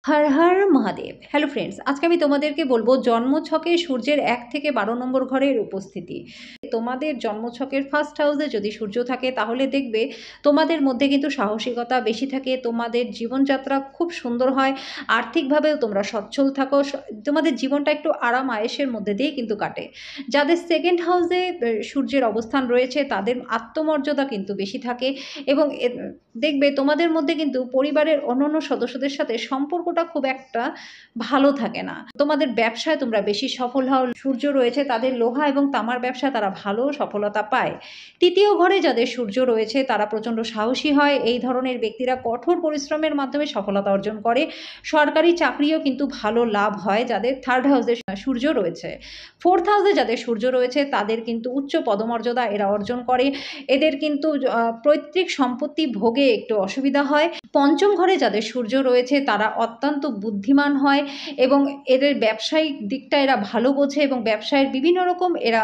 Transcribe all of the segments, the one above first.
Har Har Mahadev. Hello friends, আজকে আমি তোমাদেরকে বলবো জন্মছকে সূর্যের 1 থেকে 12 নম্বর ঘরের উপস্থিতি। তোমাদের জন্মছকের ফার্স্ট হাউসে যদি সূর্য থাকে তাহলে দেখবে তোমাদের মধ্যে কিন্তু সাহসিকতা বেশি থাকে, তোমাদের জীবনযাত্রা খুব সুন্দর হয়, আর্থিকভাবেও তোমরা সচ্ছল থাকো, তোমাদের জীবনটা একটু আরাম আয়েসের মধ্যে দিয়ে কিন্তু কাটে। যাদের সেকেন্ড হাউসে সূর্যের অবস্থান রয়েছে তাদের আত্মমর্যাদা কিন্তু বেশি থাকে এবং দেখবে তোমাদের মধ্যে কিন্তু পরিবারের অন্যান্য সদস্যদের সাথে সম্পর্কটা খুব একটা ভালো থাকে না। তোমাদের ব্যবসায় তোমরা বেশি সফল হও। সূর্য রয়েছে তাদের লোহা এবং তামার ব্যবসায় তারা ভালো সফলতা পায়। তৃতীয় ঘরে যাদের সূর্য রয়েছে তারা প্রচণ্ড সাহসী হয়। এই ধরনের ব্যক্তিরা কঠোর পরিশ্রমের মাধ্যমে সফলতা অর্জন করে। সরকারি চাকরিও কিন্তু ভালো লাভ হয় যাদের থার্ড হাউসে সূর্য রয়েছে। ফোর্থ হাউসে যাদের সূর্য রয়েছে তাদের কিন্তু উচ্চ পদমর্যাদা এরা অর্জন করে। এদের কিন্তু পৈতৃক সম্পত্তি ভোগে একটু অসুবিধা হয়। পঞ্চম ঘরে যাদের সূর্য রয়েছে তারা অত্যন্ত বুদ্ধিমান হয় এবং এদের ব্যবসায়িক দিকটা এরা ভালো বোঝে এবং ব্যবসায়ের বিভিন্ন রকম এরা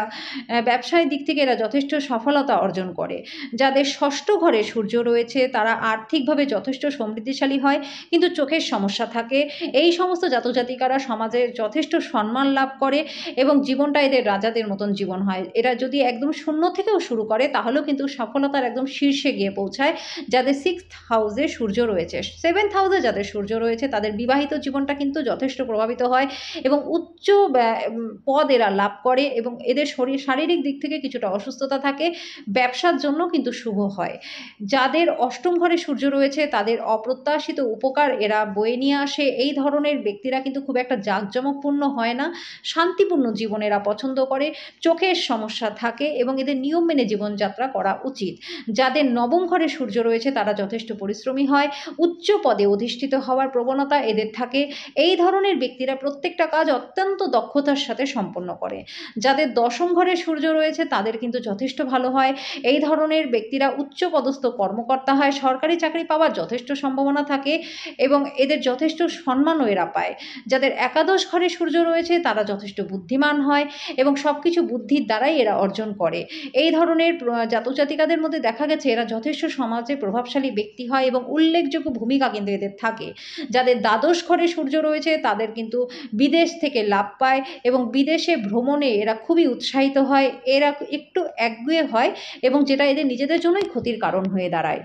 ব্যবসায়িক দিক থেকে এরা যথেষ্ট সফলতা অর্জন করে। যাদের ষষ্ঠ ঘরে সূর্য রয়েছে তারা আর্থিকভাবে যথেষ্ট সমৃদ্ধিশালী হয় কিন্তু চোখের সমস্যা থাকে। এই সমস্ত জাতজাতিকারা সমাজে যথেষ্ট সম্মান লাভ করে এবং জীবনটা এদের রাজাদের মতন জীবন হয়। এরা যদি একদম শূন্য থেকেও শুরু করে তাহলেও কিন্তু সফলতার একদম শীর্ষে গিয়ে পৌঁছায়। যাদের সিক্সথ হাউসে সূর্য রয়েছে, সেভেন্থ হাউসে যাদের সূর্য রয়েছে তাদের বিবাহিত জীবনটা কিন্তু যথেষ্ট প্রভাবিত হয় এবং উচ্চ পদ এরা লাভ করে এবং এদের শারীরিক দিক থেকে কিছুটা অসুস্থতা থাকে। ব্যবসার জন্য কিন্তু শুভ হয়। যাদের অষ্টম ঘরে সূর্য রয়েছে তাদের অপ্রত্যাশিত উপকার এরা বয়ে নিয়ে আসে। এই ধরনের ব্যক্তিরা কিন্তু খুব একটা জাঁকজমকপূর্ণ হয় না, শান্তিপূর্ণ জীবন এরা পছন্দ করে। চোখের সমস্যা থাকে এবং এদের নিয়ম মেনে জীবনযাত্রা করা উচিত। যাদের নবম ঘরে সূর্য রয়েছে তারা যথেষ্ট পরিশ্রমী হয়, উচ্চ পদে অধিষ্ঠিত হওয়ার প্রবণতা এদের থাকে। এই ধরনের ব্যক্তিরা প্রত্যেকটা কাজ অত্যন্ত দক্ষতার সাথে সম্পন্ন করে। যাদের দশম ঘরে সূর্য রয়েছে তাদের কিন্তু যথেষ্ট ভালো হয়। এই ধরনের ব্যক্তিরা উচ্চ পদস্থ কর্মকর্তা হয়, সরকারি চাকরি পাওয়ার যথেষ্ট সম্ভাবনা থাকে এবং এদের যথেষ্ট সম্মানও এরা পায়। যাদের একাদশ ঘরে সূর্য রয়েছে তারা যথেষ্ট বুদ্ধিমান হয় এবং সব কিছু বুদ্ধির দ্বারাই এরা অর্জন করে। এই ধরনের জাতজাতিকাদের মধ্যে দেখা গেছে এরা যথেষ্ট সমাজে প্রভাবশালী ব্যক্তি হয় এবং উল্লেখযোগ্য ভূমিকা কিন্তু এদের থাকে। যাদের দ্বাদশ ঘরে সূর্য রয়েছে তাদের কিন্তু বিদেশ থেকে লাভ পায় এবং বিদেশে ভ্রমণে এরা খুবই উৎসাহিত হয়। এরা একটু একগুঁয়ে হয় এবং যেটা এদের নিজেদের জন্যই ক্ষতির কারণ হয়ে দাঁড়ায়।